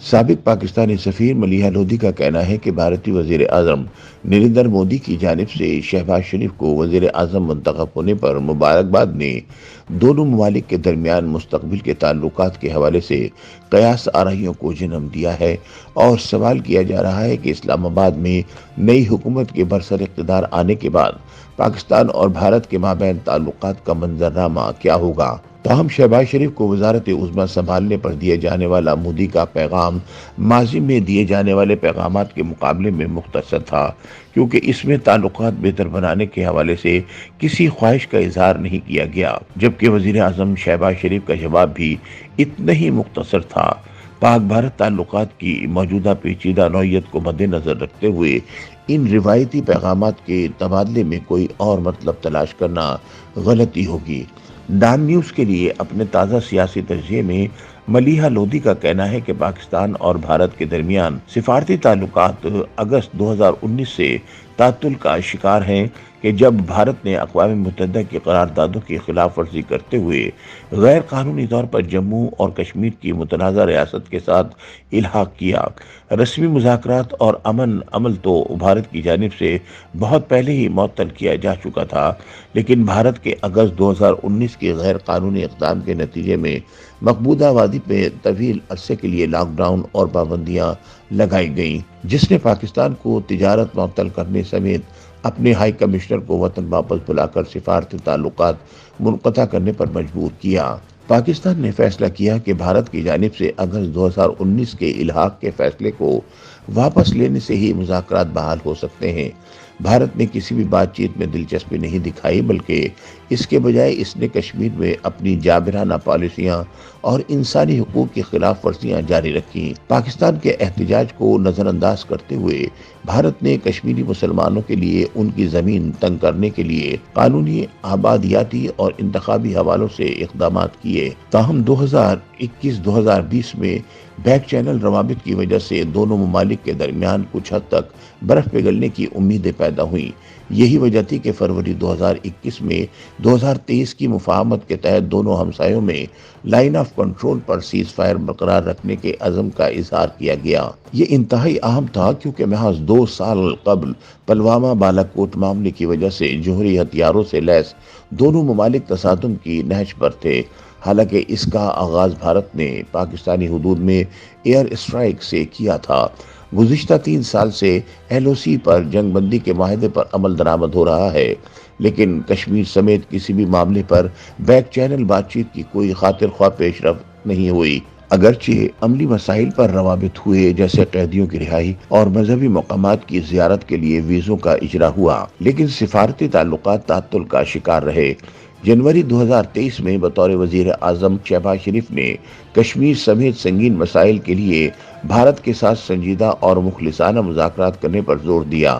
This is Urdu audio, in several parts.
سابق پاکستانی سفیر ملیحہ لودھی کا کہنا ہے کہ بھارتی وزیر اعظم نریندر مودی کی جانب سے شہباز شریف کو وزیر اعظم منتخب ہونے پر مبارکباد نے دونوں ممالک کے درمیان مستقبل کے تعلقات کے حوالے سے قیاس آرائیوں کو جنم دیا ہے، اور سوال کیا جا رہا ہے کہ اسلام آباد میں نئی حکومت کے برسر اقتدار آنے کے بعد پاکستان اور بھارت کے مابین تعلقات کا منظرنامہ کیا ہوگا۔ تاہم شہباز شریف کو وزارت عظمیٰ سنبھالنے پر دیا جانے والا مودی کا پیغام ماضی میں دیے جانے والے پیغامات کے مقابلے میں مختصر تھا، کیونکہ اس میں تعلقات بہتر بنانے کے حوالے سے کسی خواہش کا اظہار نہیں کیا گیا، جبکہ وزیر اعظم شہباز شریف کا جواب بھی اتنا ہی مختصر تھا۔ پاک بھارت تعلقات کی موجودہ پیچیدہ نوعیت کو مد نظر رکھتے ہوئے ان روایتی پیغامات کے تبادلے میں کوئی اور مطلب تلاش کرنا غلطی ہوگی۔ ڈان نیوز کے لیے اپنے تازہ سیاسی تجزیے میں ملیحہ لودھی کا کہنا ہے کہ پاکستان اور بھارت کے درمیان سفارتی تعلقات اگست 2019 سے تعطل کا شکار ہیں کہ جب بھارت نے اقوام متحدہ کی قراردادوں کی خلاف ورزی کرتے ہوئے غیر قانونی طور پر جموں اور کشمیر کی متنازع ریاست کے ساتھ الحاق کیا۔ رسمی مذاکرات اور امن عمل تو بھارت کی جانب سے بہت پہلے ہی معطل کیا جا چکا تھا، لیکن بھارت کے اگست 2019 کے غیر قانونی اقدام کے نتیجے میں مقبوضہ وادی پہ طویل عرصے کے لیے لاک ڈاؤن اور پابندیاں لگائی گئیں، جس نے پاکستان کو تجارت معطل کرنے سمیت اپنے ہائی کمشنر کو وطن واپس بلا کر سفارتی تعلقات منقطع کرنے پر مجبور کیا۔ پاکستان نے فیصلہ کیا کہ بھارت کی جانب سے اگست 2019 کے الحاق کے فیصلے کو واپس لینے سے ہی مذاکرات بحال ہو سکتے ہیں۔ بھارت نے کسی بھی بات چیت میں دلچسپی نہیں دکھائی، بلکہ اس کے بجائے اس نے کشمیر میں اپنی جابرانہ پالیسیاں اور انسانی حقوق کی خلاف ورزیاں جاری رکھی۔ پاکستان کے احتجاج کو نظر انداز کرتے ہوئے بھارت نے کشمیری مسلمانوں کے لیے ان کی زمین تنگ کرنے کے لیے قانونی، آبادیاتی اور انتخابی حوالوں سے اقدامات کیے۔ تاہم 2021-2020 میں بیک چینل روابط کی وجہ سے دونوں ممالک کے درمیان کچھ حد تک برف پگھلنے کی امیدیں پیدا ہوئیں۔ یہی وجہ تھی کہ فروری 2021 میں 2023 کی مفاہمت کے تحت دونوں ہمسایوں میں line of control per cease fire برقرار رکھنے کے عزم کا اظہار کیا گیا۔ یہ انتہائی اہم تھا کیونکہ محض 2 سال قبل پلوامہ بالاکوٹ معاملے کی وجہ سے جوہری ہتھیاروں سے لیس دونوں ممالک تصادم کی نہج پر تھے۔ حالانکہ اس کا آغاز بھارت نے پاکستانی حدود میں ایئر اسٹرائیک سے کیا تھا۔ گزشتہ 3 سال سے ایل او سی پر جنگ بندی کے معاہدے پر عمل درآمد ہو رہا ہے، لیکن کشمیر سمیت کسی بھی معاملے پر بیک چینل بات چیت کی کوئی خاطر خواہ پیش رفت نہیں ہوئی۔ اگرچہ عملی مسائل پر روابط ہوئے، جیسے قیدیوں کی رہائی اور مذہبی مقامات کی زیارت کے لیے ویزوں کا اجرا ہوا، لیکن سفارتی تعلقات تعطل کا شکار رہے۔ جنوری 2023 میں بطور وزیر اعظم شہباز شریف نے کشمیر سمیت سنگین مسائل کے لیے بھارت کے ساتھ سنجیدہ اور مخلصانہ مذاکرات کرنے پر زور دیا۔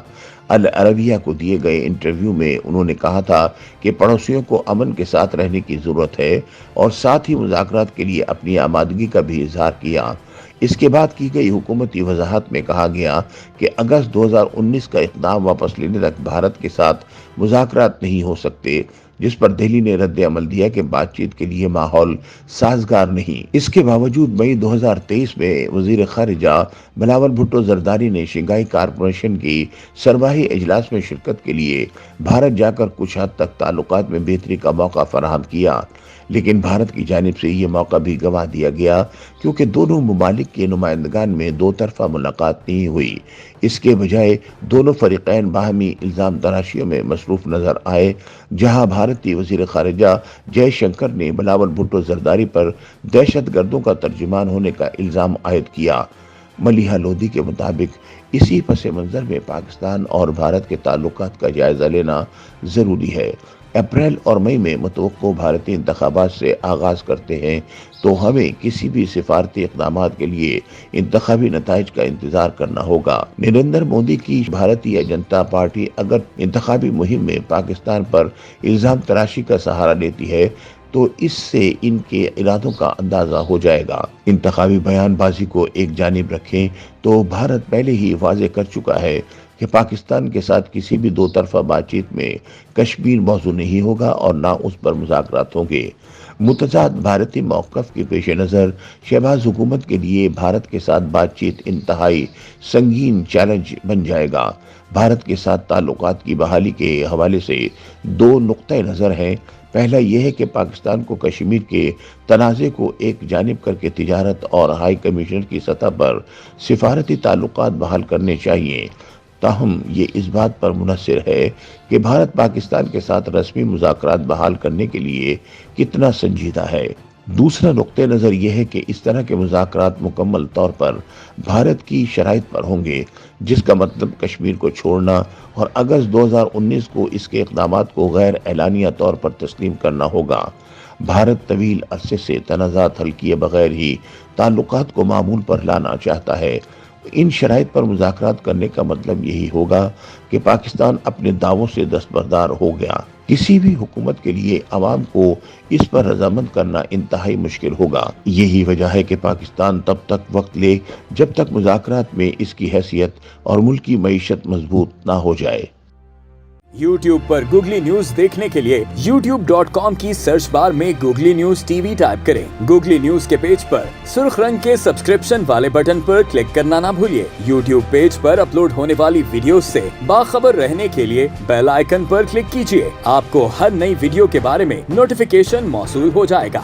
العربیہ کو دیے گئے انٹرویو میں انہوں نے کہا تھا کہ پڑوسیوں کو امن کے ساتھ رہنے کی ضرورت ہے، اور ساتھ ہی مذاکرات کے لیے اپنی آمادگی کا بھی اظہار کیا۔ اس کے بعد کی گئی حکومتی وضاحت میں کہا گیا کہ اگست 2019 کا اقدام واپس لینے تک بھارت کے ساتھ مذاکرات نہیں ہو سکتے، جس پر دہلی نے رد عمل دیا کہ بات چیت کے لیے ماحول سازگار نہیں۔ اس کے باوجود مئی 2023 میں وزیر خارجہ بلاول بھٹو زرداری نے شنگھائی کارپوریشن کی سربراہی اجلاس میں شرکت کے لیے بھارت جا کر کچھ حد تک تعلقات میں بہتری کا موقع فراہم کیا، لیکن بھارت کی جانب سے یہ موقع بھی گنوا دیا گیا کیونکہ دونوں ممالک کے نمائندگان میں 2 طرفہ ملاقات نہیں ہوئی۔ اس کے بجائے دونوں فریقین باہمی الزام تراشیوں میں مصروف نظر آئے، جہاں بھارتی وزیر خارجہ جے شنکر نے بلاول بھٹو زرداری پر دہشت گردوں کا ترجمان ہونے کا الزام عائد کیا۔ ملیحہ لودھی کے مطابق اسی پس منظر میں پاکستان اور بھارت کے تعلقات کا جائزہ لینا ضروری ہے۔ اپریل اور مئی میں متوقع بھارتی انتخابات سے آغاز کرتے ہیں تو ہمیں کسی بھی سفارتی اقدامات کے لیے انتخابی نتائج کا انتظار کرنا ہوگا۔ نریندر مودی کی بھارتیہ جنتا پارٹی اگر انتخابی مہم میں پاکستان پر الزام تراشی کا سہارا لیتی ہے تو اس سے ان کے ارادوں کا اندازہ ہو جائے گا۔ انتخابی بیان بازی کو ایک جانب رکھیں تو بھارت پہلے ہی واضح کر چکا ہے کہ پاکستان کے ساتھ کسی بھی 2 طرفہ بات چیت میں کشمیر موضوع نہیں ہوگا اور نہ اس پر مذاکرات ہوں گے۔ متضاد بھارتی موقف کے پیش نظر شہباز حکومت کے لیے بھارت کے ساتھ بات چیت انتہائی سنگین چیلنج بن جائے گا۔ بھارت کے ساتھ تعلقات کی بحالی کے حوالے سے دو نقطۂ نظر ہیں۔ پہلا یہ ہے کہ پاکستان کو کشمیر کے تنازع کو ایک جانب کر کے تجارت اور ہائی کمیشنر کی سطح پر سفارتی تعلقات بحال کرنے چاہیے۔ تاہم یہ اس بات پر منحصر ہے کہ بھارت پاکستان کے ساتھ رسمی مذاکرات بحال کرنے کے لیے کتنا سنجیدہ ہے۔ دوسرا نقطہ نظر یہ ہے کہ اس طرح کے مذاکرات مکمل طور پر بھارت کی شرائط پر ہوں گے، جس کا مطلب کشمیر کو چھوڑنا اور اگست 2019 کو اس کے اقدامات کو غیر اعلانیہ طور پر تسلیم کرنا ہوگا۔ بھارت طویل عرصے سے تنازعات حل کیے بغیر ہی تعلقات کو معمول پر لانا چاہتا ہے۔ ان شرائط پر مذاکرات کرنے کا مطلب یہی ہوگا کہ پاکستان اپنے دعووں سے دستبردار ہو گیا۔ کسی بھی حکومت کے لیے عوام کو اس پر رضامند کرنا انتہائی مشکل ہوگا۔ یہی وجہ ہے کہ پاکستان تب تک وقت لے جب تک مذاکرات میں اس کی حیثیت اور ملکی معیشت مضبوط نہ ہو جائے۔ YouTube پر گوگلی نیوز دیکھنے کے لیے youtube.com کی سرچ بار میں googly news T V type کریں۔ گوگلی نیوز کے پیج پر سرخ رنگ کے سبسکرپشن والے بٹن پر کلک کرنا نہ بھولیے۔ YouTube پیج پر اپلوڈ ہونے والی ویڈیوز سے باخبر رہنے کے لیے بیل آئیکن پر کلک کیجیے۔ آپ کو ہر نئی ویڈیو کے بارے میں نوٹیفیکیشن موصول ہو جائے گا۔